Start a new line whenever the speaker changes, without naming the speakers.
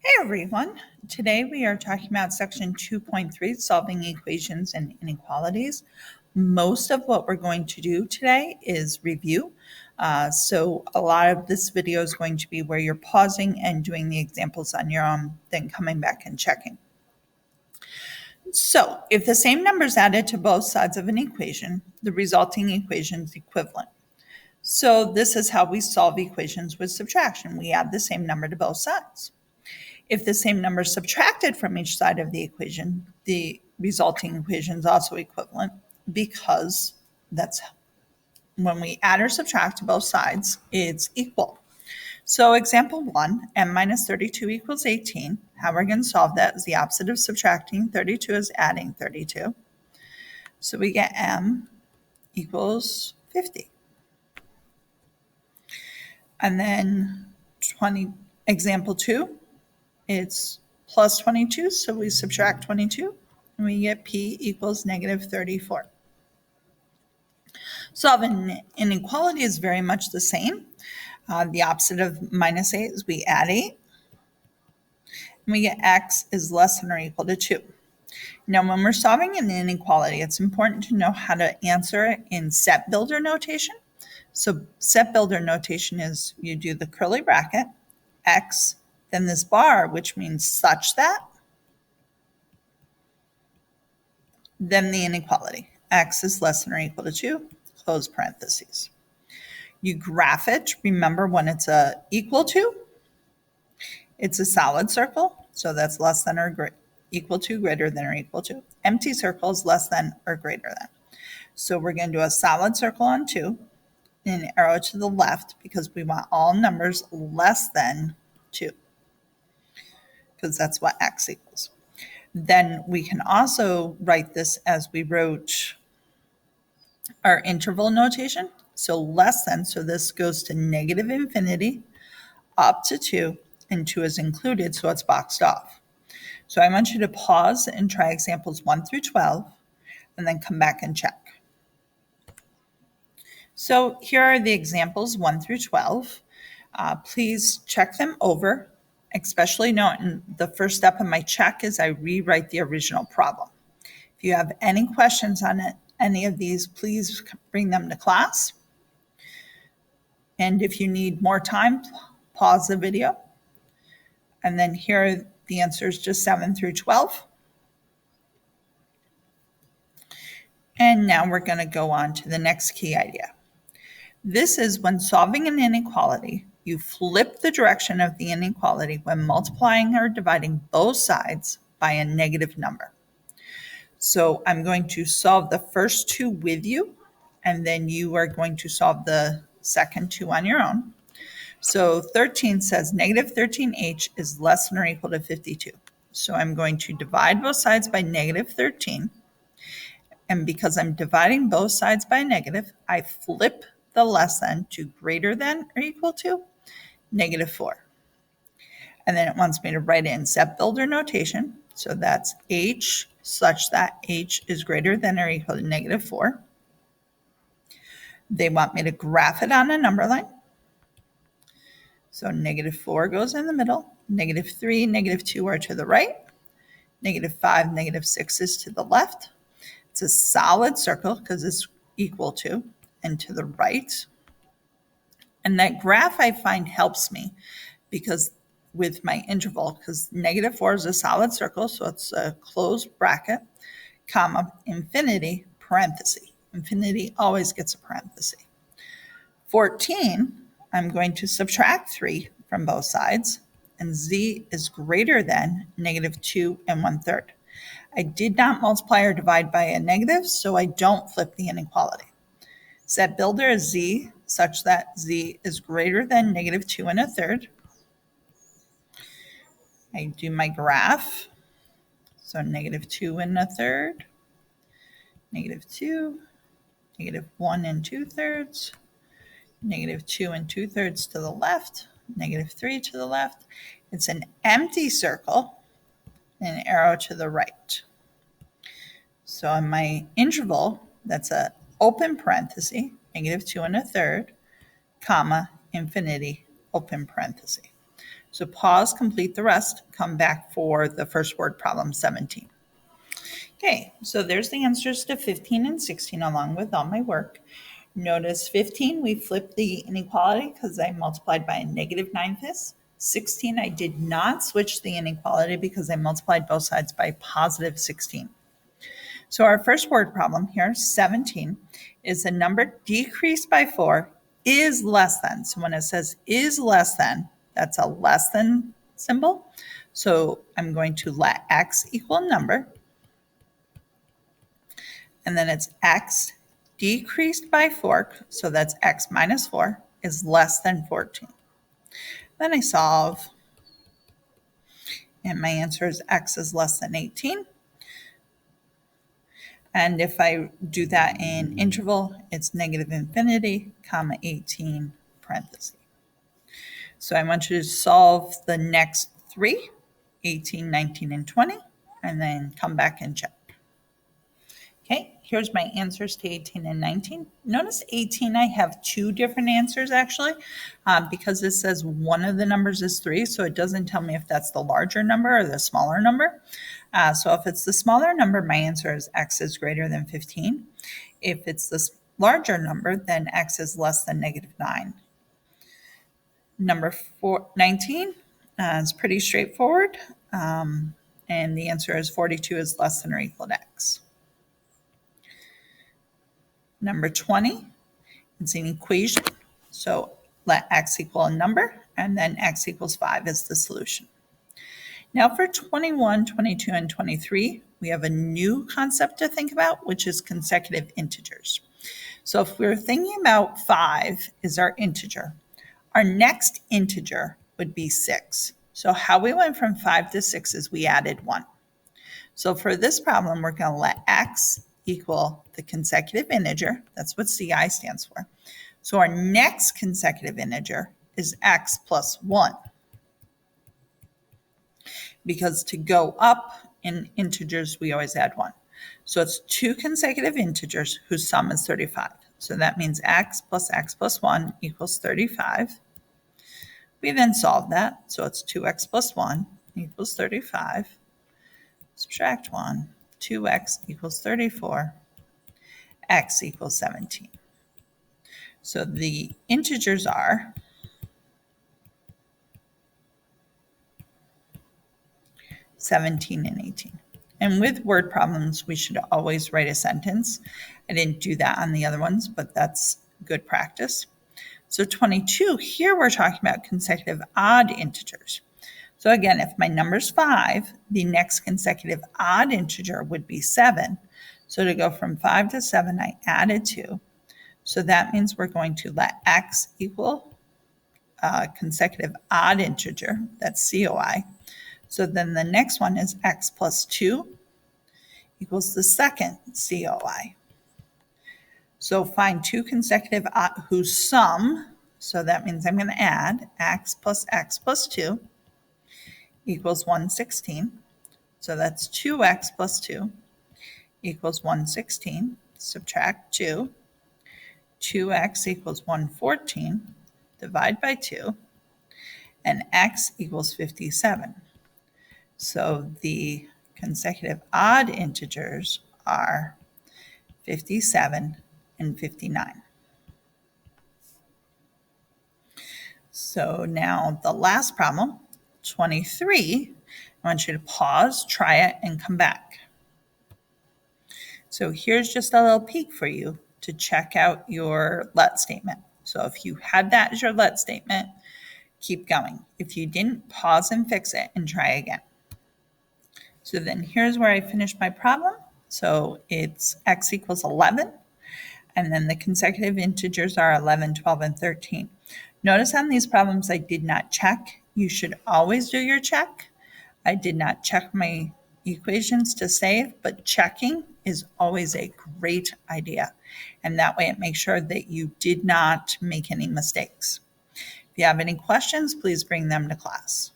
Hey everyone! Today we are talking about section 2.3, solving equations and inequalities. Most of what we're going to do today is review. So a lot of this video is going to be where you're pausing and doing the examples on your own, then coming back and checking. So if the same number is added to both sides of an equation, the resulting equation is equivalent. So this is how we solve equations with subtraction. We add the same number to both sides. If the same number is subtracted from each side of the equation, the resulting equation is also equivalent because that's when we add or subtract to both sides, it's equal. So example 1, m minus 32 equals 18. How we're going to solve that is the opposite of subtracting. 32 is adding 32. So we get m equals 50. And then example 2, it's plus 22, so we subtract 22, and we get p equals negative 34. Solving an inequality is very much the same. The opposite of minus 8 is we add 8, and we get x is less than or equal to 2. Now, when we're solving an inequality, it's important to know how to answer it in set builder notation. So set builder notation is you do the curly bracket, x, then this bar, which means such that, then the inequality. X is less than or equal to 2, close parentheses. You graph it. Remember, when it's equal to, it's a solid circle, so that's less than or equal to, greater than or equal to. Empty circle is less than or greater than. So we're going to do a solid circle on 2, and an arrow to the left because we want all numbers less than 2, because that's what x equals. Then we can also write this as we wrote our interval notation. So less than, so this goes to negative infinity, up to 2, and 2 is included, so it's boxed off. So I want you to pause and try examples 1 through 12, and then come back and check. So here are the examples 1 through 12. Please check them over, especially noting the first step of my check is I rewrite the original problem. If you have any questions on any of these, please bring them to class. And if you need more time, pause the video. And then here are the answers, just 7 through 12. And now we're going to go on to the next key idea. This is when solving an inequality, you flip the direction of the inequality when multiplying or dividing both sides by a negative number. So I'm going to solve the first two with you, and then you are going to solve the second two on your own. So 13 says negative 13h is less than or equal to 52. So I'm going to divide both sides by negative 13. And because I'm dividing both sides by negative, I flip the less than to greater than or equal to negative 4. And then it wants me to write it in set builder notation. So that's h such that h is greater than or equal to negative 4. They want me to graph it on a number line. So negative 4 goes in the middle. Negative 3, negative 2 are to the right. Negative 5, negative 6 is to the left. It's a solid circle because it's equal to and to the right. And that graph I find helps me because with my interval, because negative 4 is a solid circle, so it's a closed bracket, comma, infinity, parenthesis. Infinity always gets a parenthesis. 14, I'm going to subtract 3 from both sides, and z is greater than negative 2 1/3. I did not multiply or divide by a negative, so I don't flip the inequality. Set builder is z such that z is greater than negative 2 1/3. I do my graph. So negative 2 1/3, negative 2, negative 1 2/3, negative 2 2/3 to the left, negative 3 to the left. It's an empty circle, and an arrow to the right. So in my interval, that's an open parenthesis, negative 2 1/3, comma, infinity, open parenthesis. So pause, complete the rest, come back for the first word problem 17. Okay, so there's the answers to 15 and 16 along with all my work. Notice 15, we flipped the inequality because I multiplied by a negative 9/5. 16, I did not switch the inequality because I multiplied both sides by positive 16. So our first word problem here, 17, is a number decreased by 4 is less than. So when it says is less than, that's a less than symbol. So I'm going to let x equal number. And then it's x decreased by 4, so that's x minus 4, is less than 14. Then I solve, and my answer is x is less than 18. And if I do that in interval, it's negative infinity, comma 18, parentheses. So I want you to solve the next three, 18, 19, and 20, and then come back and check. Okay, here's my answers to 18 and 19. Notice 18, I have two different answers actually, because it says one of the numbers is 3, so it doesn't tell me if that's the larger number or the smaller number. So if it's the smaller number, my answer is x is greater than 15. If it's the larger number, then x is less than negative 9. Number 19 is pretty straightforward, and the answer is 42 is less than or equal to x. Number 20, it's an equation. So let x equal a number, and then x equals 5 is the solution. Now for 21, 22, and 23, we have a new concept to think about, which is consecutive integers. So if we're thinking about 5 is our integer, our next integer would be 6. So how we went from 5 to 6 is we added 1. So for this problem, we're going to let x equal the consecutive integer. That's what CI stands for. So our next consecutive integer is x plus 1. Because to go up in integers, we always add 1. So it's two consecutive integers whose sum is 35. So that means x plus 1 equals 35. We then solve that. So it's 2x plus 1 equals 35. Subtract 1. 2x equals 34. X equals 17. So the integers are 17 and 18. And with word problems, we should always write a sentence. I didn't do that on the other ones, but that's good practice. So 22, here we're talking about consecutive odd integers. So again, if my number's 5, the next consecutive odd integer would be 7. So to go from 5 to 7, I added 2. So that means we're going to let x equal consecutive odd integer, that's COI. So then the next one is x plus 2 equals the second COI. So find two consecutive whose sum, so that means I'm going to add x plus 2 equals 116. So that's 2x plus 2 equals 116. Subtract 2. 2x equals 114. Divide by 2. And x equals 57. So the consecutive odd integers are 57 and 59. So now the last problem, 23, I want you to pause, try it, and come back. So here's just a little peek for you to check out your let statement. So if you had that as your let statement, keep going. If you didn't, pause and fix it and try again. So then here's where I finished my problem. So it's x equals 11, and then the consecutive integers are 11, 12, and 13. Notice on these problems I did not check. You should always do your check. I did not check my equations to save, but checking is always a great idea. And that way it makes sure that you did not make any mistakes. If you have any questions, please bring them to class.